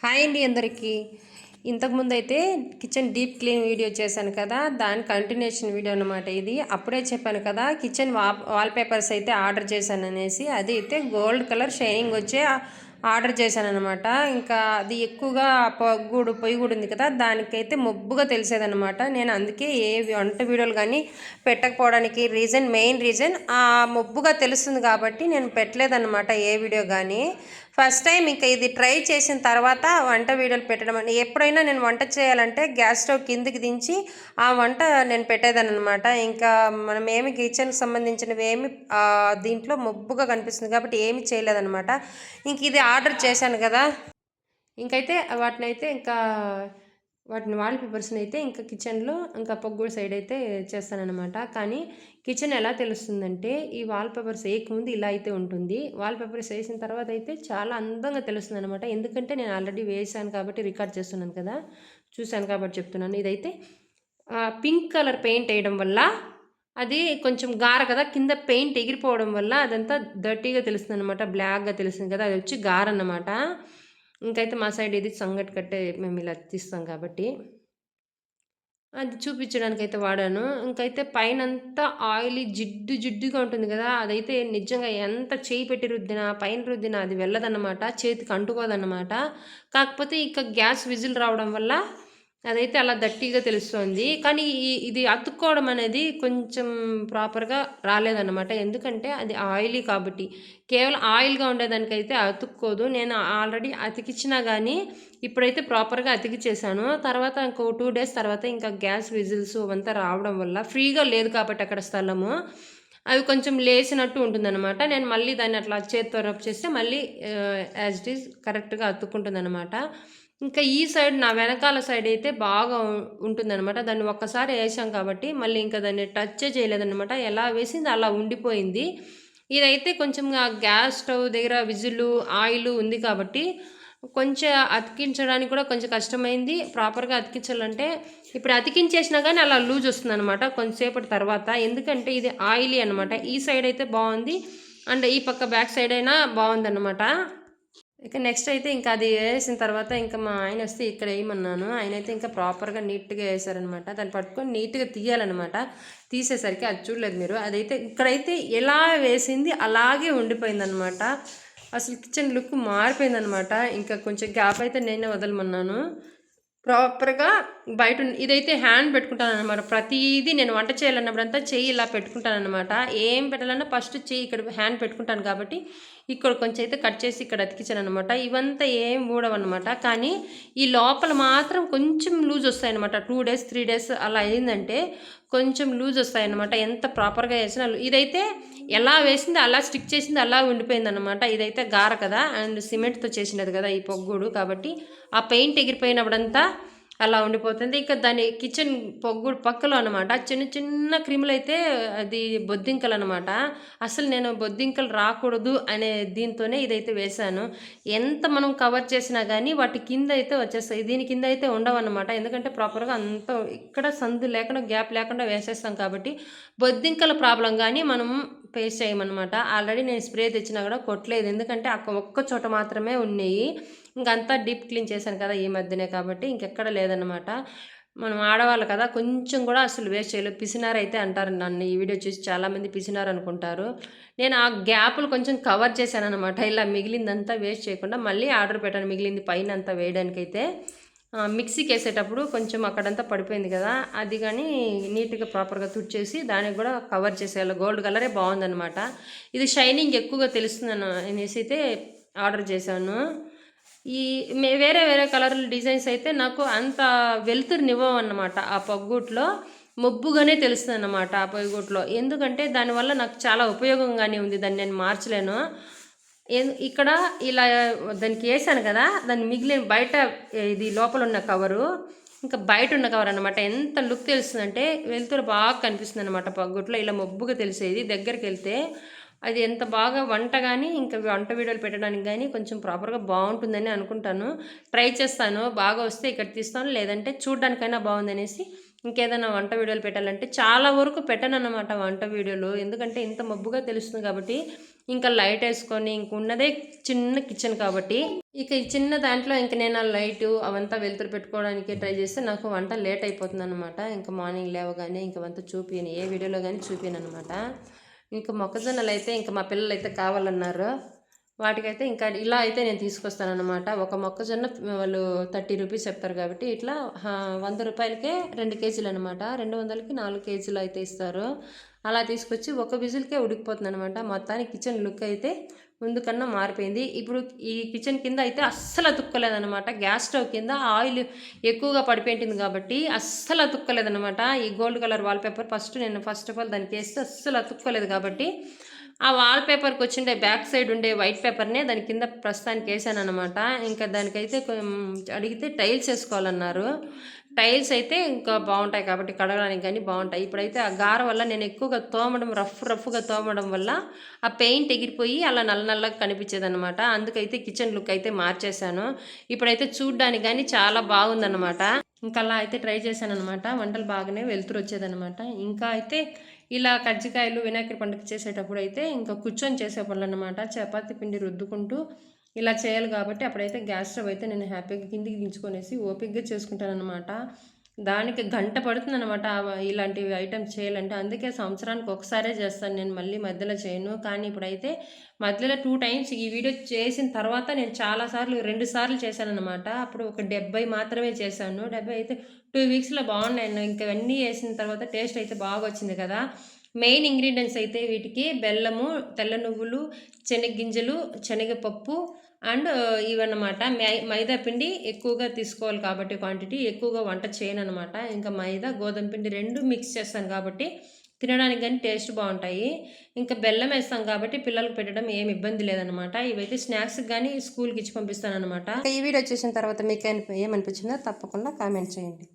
Hi అండి అందరికీ. ఇంతకుముందు అయితే కిచెన్ డీప్ క్లీన్ వీడియో చేశాను కదా, దాని కంటిన్యూషన్ వీడియో అనమాట ఇది. అప్పుడే చెప్పాను కదా కిచెన్ వాల్పేపర్స్ అయితే ఆర్డర్ చేశాను అనేసి. అది అయితే గోల్డ్ కలర్ షైనింగ్ వచ్చే ఆర్డర్ చేశాను అనమాట. ఇంకా అది ఎక్కువగా పొయ్యి కూడా ఉంది కదా, దానికైతే మొబ్బుగా తెలిసేదనమాట. నేను అందుకే ఏ వంట వీడియోలు కానీ పెట్టకపోవడానికి మెయిన్ రీజన్ ఆ మొబ్బుగా తెలుస్తుంది కాబట్టి నేను పెట్టలేదన్నమాట ఏ వీడియో కానీ. ఫస్ట్ టైం ఇంకా ఇది ట్రై చేసిన తర్వాత వంట వీడియోలు పెట్టడం అని. ఎప్పుడైనా నేను వంట చేయాలంటే గ్యాస్ స్టవ్ కిందికి దించి ఆ వంట నేను పెట్టేదాన్ని అనమాట. ఇంకా మనం ఏమి కిచెన్కి సంబంధించినవి ఏమి దీంట్లో మొబ్బుగా కనిపిస్తుంది కాబట్టి ఏమి చేయలేదన్నమాట. ఇంక ఇది ఆర్డర్ చేశాను కదా, ఇంకైతే వాటిని వాల్పేపర్స్ని అయితే ఇంకా కిచెన్లో ఇంకా పొగ్గు సైడ్ అయితే చేస్తానన్నమాట. కానీ కిచెన్ ఎలా తెలుస్తుందంటే ఈ వాల్పేపర్స్ వేయకముందు ఇలా అయితే ఉంటుంది, వాల్పేపర్స్ వేసిన తర్వాత అయితే చాలా అందంగా తెలుస్తుంది అనమాట. ఎందుకంటే నేను ఆల్రెడీ వేసాను కాబట్టి రికార్డ్ చేస్తున్నాను కదా, చూశాను కాబట్టి చెప్తున్నాను. ఇదైతే పింక్ కలర్ పెయింట్ వేయడం వల్ల అది కొంచెం గార కదా, కింద పెయింట్ ఎగిరిపోవడం వల్ల అదంతా డర్టీగా తెలుస్తుంది అనమాట, బ్లాక్గా తెలుస్తుంది కదా, అది వచ్చి గార అన్నమాట. ఇంకైతే మా సైడ్ ఇది సంగటి కట్టే మేము ఇలా తీస్తాం కాబట్టి అది చూపించడానికైతే వాడాను. ఇంకైతే పైనంతా ఆయిలీ జిడ్డుగా ఉంటుంది కదా, అదైతే నిజంగా ఎంత చేయి పెట్టి రుద్దినా పైన రుద్దినా అది వెళ్ళదన్నమాట, చేతికి అంటుకోదన్నమాట. కాకపోతే ఇక గ్యాస్ విజిల్ రావడం వల్ల అదైతే అలా దట్టిగా తెలుస్తుంది. కానీ ఇది అతుక్కోవడం అనేది కొంచెం ప్రాపర్గా రాలేదన్నమాట. ఎందుకంటే అది ఆయిలీ కాబట్టి. కేవలం ఆయిల్గా ఉండేదానికైతే అతుక్కోదు. నేను ఆల్రెడీ అతికిచ్చినా కానీ ఇప్పుడైతే ప్రాపర్గా అతికిచ్చేసాను. తర్వాత ఇంకో 2 డేస్ తర్వాత ఇంకా గ్యాస్ విజిల్స్ అవంతా రావడం వల్ల ఫ్రీగా లేదు కాబట్టి అక్కడ స్థలము అవి కొంచెం లేసినట్టు ఉంటుందన్నమాట. నేను మళ్ళీ దాన్ని అట్లా చేత్తో రబ్ చేస్తే మళ్ళీ యాజ్ ఇట్ ఈజ్ కరెక్ట్గా అతుక్కుంటుందన్నమాట. ఇంకా ఈ సైడ్ నా వెనకాల సైడ్ అయితే బాగా ఉంటుందన్నమాట. దాన్ని ఒక్కసారి వేసాం కాబట్టి మళ్ళీ ఇంకా దాన్ని టచ్ చేయలేదన్నమాట. ఎలా వేసింది అలా ఉండిపోయింది. ఇదైతే కొంచెం గ్యాస్ స్టవ్ దగ్గర విజిల్ ఆయిల్ ఉంది కాబట్టి కొంచెం అతికించడానికి కూడా కొంచెం కష్టమైంది. ప్రాపర్గా అతికించాలంటే ఇప్పుడు అతికించేసినా కానీ అలా లూజ్ వస్తుంది అనమాట కొంచెంసేపటి తర్వాత. ఎందుకంటే ఇది ఆయిలీ అనమాట. ఈ సైడ్ అయితే బాగుంది అండ్ ఈ పక్క బ్యాక్ సైడ్ అయినా బాగుందన్నమాట. ఇక నెక్స్ట్ అయితే ఇంకా అది వేసిన తర్వాత ఇంకా మా ఆయన వస్తే ఇక్కడ వేయమన్నాను. ఆయన అయితే ఇంకా ప్రాపర్గా నీట్గా వేసారనమాట. దాన్ని పట్టుకొని నీట్గా తీయాలన్నమాట. తీసేసరికి అది చూడలేదు మీరు, అదైతే ఇక్కడైతే ఎలా వేసింది అలాగే ఉండిపోయిందనమాట. అసలు కిచెన్ లుక్ మారిపోయిందనమాట. ఇంకా కొంచెం గ్యాప్ అయితే నేనే వదలమన్నాను. ప్రాపర్గా బయట ఇదైతే హ్యాండ్ పెట్టుకుంటాను అనమాట. ప్రతిదీ నేను వంట చేయాలన్నప్పుడంతా చెయ్యి ఇలా పెట్టుకుంటాను అనమాట. ఏం పెట్టాలన్నా ఫస్ట్ చెయ్యి ఇక్కడ హ్యాండ్ పెట్టుకుంటాను కాబట్టి ఇక్కడ కొంచెం అయితే కట్ చేసి ఇక్కడ అతికించాను అనమాట. ఇవంతా ఏం ఊడవన్నమాట. కానీ ఈ లోపల మాత్రం కొంచెం లూజ్ వస్తాయన్నమాట. 2 డేస్ 3 డేస్ అలా అయిందంటే కొంచెం లూజ్ వస్తాయన్నమాట. ఎంత ప్రాపర్గా వేసినా ఇదైతే ఎలా వేసింది అలా స్టిక్ చేసింది అలా ఉండిపోయింది అనమాట. ఇదైతే గార కదా అండ్ సిమెంట్తో చేసినది కదా ఈ పొగ్గుడు కాబట్టి ఆ పెయింట్ ఎగిరిపోయినప్పుడంతా అలా ఉండిపోతుంది. ఇక దాని కిచెన్ పొగ్గుడు పక్కలో అనమాట చిన్న క్రిములు అయితే అది బొద్దింకలు అనమాట. అసలు నేను బొద్దింకలు రాకూడదు అనే దీంతోనే ఇదైతే వేశాను. ఎంత మనం కవర్ చేసినా కానీ వాటి కింద అయితే వచ్చేస్తాయి, దీని కింద అయితే ఉండవన్నమాట. ఎందుకంటే ప్రాపర్గా అంత ఇక్కడ సందు లేకుండా గ్యాప్ లేకుండా వేసేస్తాం కాబట్టి బొద్దింకల ప్రాబ్లం కానీ మనం ఫేస్ చేయమన్నమాట. ఆల్రెడీ నేను స్ప్రే తెచ్చినా కూడా కొట్టలేదు, ఎందుకంటే ఒక్క చోట మాత్రమే ఉన్నాయి. ఇంకంతా డీప్ క్లీన్ చేశాను కదా ఈ మధ్యనే కాబట్టి ఇంకెక్కడ లేదన్నమాట. మనం ఆడవాళ్ళు కదా కొంచెం కూడా అసలు వేస్ట్ చేయలేదు. పిసినారు అయితే అంటారు నన్ను, ఈ వీడియో చూసి చాలామంది పిసినారు అనుకుంటారు. నేను ఆ గ్యాపులు కొంచెం కవర్ చేశాను అనమాట. ఇలా మిగిలిందంతా వేస్ట్ చేయకుండా మళ్ళీ ఆర్డర్ పెట్టాను మిగిలింది పైన అంతా వేయడానికైతే. మిక్సీకి వేసేటప్పుడు కొంచెం అక్కడంతా పడిపోయింది కదా, అది కానీ నీట్గా ప్రాపర్గా తుడిచేసి దానికి కూడా కవర్ చేసేయాలి. గోల్డ్ కలరే బాగుందన్నమాట. ఇది షైనింగ్ ఎక్కువగా తెలుస్తుందని అనేసి అయితే ఆర్డర్ చేశాను. ఈ వేరే కలర్ల డిజైన్స్ అయితే నాకు అంత వెలుతురునివ్వవు అన్నమాట. ఆ పొగ్గుట్లో మొబ్బుగానే తెలుస్తుంది అన్నమాట ఆ పొగ్గుట్లో. ఎందుకంటే దానివల్ల నాకు చాలా ఉపయోగంగానే ఉంది, దాన్ని నేను మార్చలేను. ఇక్కడ ఇలా దానికి వేసాను కదా, దాన్ని మిగిలిన బయట ఇది లోపల ఉన్న కవరు ఇంకా బయట ఉన్న కవర్ అనమాట. ఎంత లుక్ తెలుస్తుందంటే వెలుతురు బాగా కనిపిస్తుంది అనమాట పొగ్గుట్లో. ఇలా మొబ్బుగా తెలిసేది దగ్గరికి వెళ్తే అది ఎంత బాగా వంట కానీ ఇంకా వంట వీడియోలు పెట్టడానికి కానీ కొంచెం ప్రాపర్గా బాగుంటుందని అనుకుంటాను. ట్రై చేస్తాను, బాగా వస్తే ఇక్కడ తీస్తాను, లేదంటే చూడ్డానికైనా బాగుందనేసి ఇంకేదైనా వంట వీడియోలు పెట్టాలంటే చాలా వరకు పెట్టను అన్నమాట వంట వీడియోలు. ఎందుకంటే ఇంత మబ్బుగా తెలుస్తుంది కాబట్టి ఇంకా లైట్ వేసుకొని ఇంక ఉన్నదే చిన్న కిచెన్ కాబట్టి ఇక ఈ చిన్న దాంట్లో ఇంక నేను ఆ లైటు అవంతా వెలుతురు పెట్టుకోవడానికి ట్రై చేస్తే నాకు వంట లేట్ అయిపోతుంది అనమాట. ఇంకా మార్నింగ్ లేవగానే ఇంక అవంతా చూపియను, ఏ వీడియోలో కానీ చూపియను అనమాట. ఇంకా మొక్కజొన్నలు అయితే ఇంకా మా పిల్లలు అయితే కావాలన్నారు. వాటికైతే ఇంకా ఇలా అయితే నేను తీసుకొస్తానన్నమాట. ఒక మొక్కజొన్న వాళ్ళు 30 రూపీస్ చెప్తారు కాబట్టి ఇట్లా 100 రూపాయలకే 2 కేజీలు అనమాట. 200కి 4 కేజీలు అయితే ఇస్తారు. అలా తీసుకొచ్చి ఒక విజిల్కే ఉడికిపోతుంది అనమాట. మొత్తానికి కిచెన్ లుక్ అయితే ముందు కన్నా మారిపోయింది. ఇప్పుడు ఈ కిచెన్ కింద అయితే అస్సలు అతుక్కోలేదనమాట. గ్యాస్ స్టవ్ కింద ఆయిల్ ఎక్కువగా పడిపోయింటుంది కాబట్టి అస్సలు అతుక్కోలేదనమాట. ఈ gold colour wallpaper first of all దానికి వేస్తే అస్సలు అతుక్కోలేదు కాబట్టి ఆ వాల్పేపర్కి వచ్చిండే బ్యాక్ సైడ్ ఉండే వైట్ పేపర్నే దాని కింద ప్రస్తుతానికి వేసాను అనమాట. ఇంకా దానికైతే అడిగితే టైల్స్ వేసుకోవాలన్నారు. టైల్స్ అయితే ఇంకా బాగుంటాయి కాబట్టి కడగడానికి కానీ బాగుంటాయి. ఇప్పుడైతే ఆ గార వల్ల నేను ఎక్కువగా తోమడం రఫ్గా తోమడం వల్ల ఆ పెయింట్ ఎగిరిపోయి అలా నల్లగా కనిపించేది అనమాట. అందుకైతే కిచెన్ లుక్ అయితే మార్చేశాను. ఇప్పుడైతే చూడ్డానికి కానీ చాలా బాగుందన్నమాట. ఇంకా అలా అయితే ట్రై చేశాను అనమాట. వంటలు బాగానే వెలుతురు వచ్చేదనమాట. ఇంకా అయితే ఇలా కజ్జికాయలు వినాయకుడి పండుగ చేసేటప్పుడు అయితే ఇంకా కూర్చొని చేసేవాళ్ళు అనమాట. చపాతీ పిండి రుద్దుకుంటూ ఇలా చేయాలి కాబట్టి అప్పుడైతే గ్యాస్ స్టవ్ అయితే నేను హ్యాపీగా కిందికి దించుకొనేసి ఓపిక్గా చేసుకుంటాను అనమాట. దానికి గంట పడుతుందనమాట ఇలాంటి ఐటమ్స్ చేయాలంటే. అందుకే సంవత్సరానికి ఒకసారే చేస్తాను నేను, మళ్ళీ మధ్యలో చేయను. కానీ ఇప్పుడైతే మధ్యలో 2 టైమ్స్ ఈ వీడియో చేసిన తర్వాత నేను చాలాసార్లు 2 సార్లు చేశాననమాట. అప్పుడు ఒక 70 మాత్రమే చేశాను. 70 అయితే 2 వీక్స్లో బాగున్నాయి. ఇంకా ఇవన్నీ వేసిన తర్వాత టేస్ట్ అయితే బాగా వచ్చింది కదా. మెయిన్ ఇంగ్రీడియంట్స్ అయితే వీటికి బెల్లము, తెల్ల నువ్వులు, శనగగింజలు, శనగపప్పు అండ్ ఇవన్నమాట. మైదా పిండి ఎక్కువగా తీసుకోవాలి కాబట్టి క్వాంటిటీ ఎక్కువగా వంట చేయను అనమాట. ఇంకా మైదా గోధుమ పిండి 2 మిక్స్ చేస్తాను కాబట్టి తినడానికి కానీ టేస్ట్ బాగుంటాయి. ఇంకా బెల్లం వేస్తాం కాబట్టి పిల్లలకు పెట్టడం ఏమి ఇబ్బంది లేదనమాట. ఇవైతే స్నాక్స్కి కానీ స్కూల్కి ఇచ్చి పంపిస్తాను అనమాట. ఈ వీడియో వచ్చేసిన తర్వాత మీకు ఏమనిపించిందో తప్పకుండా కామెంట్ చేయండి.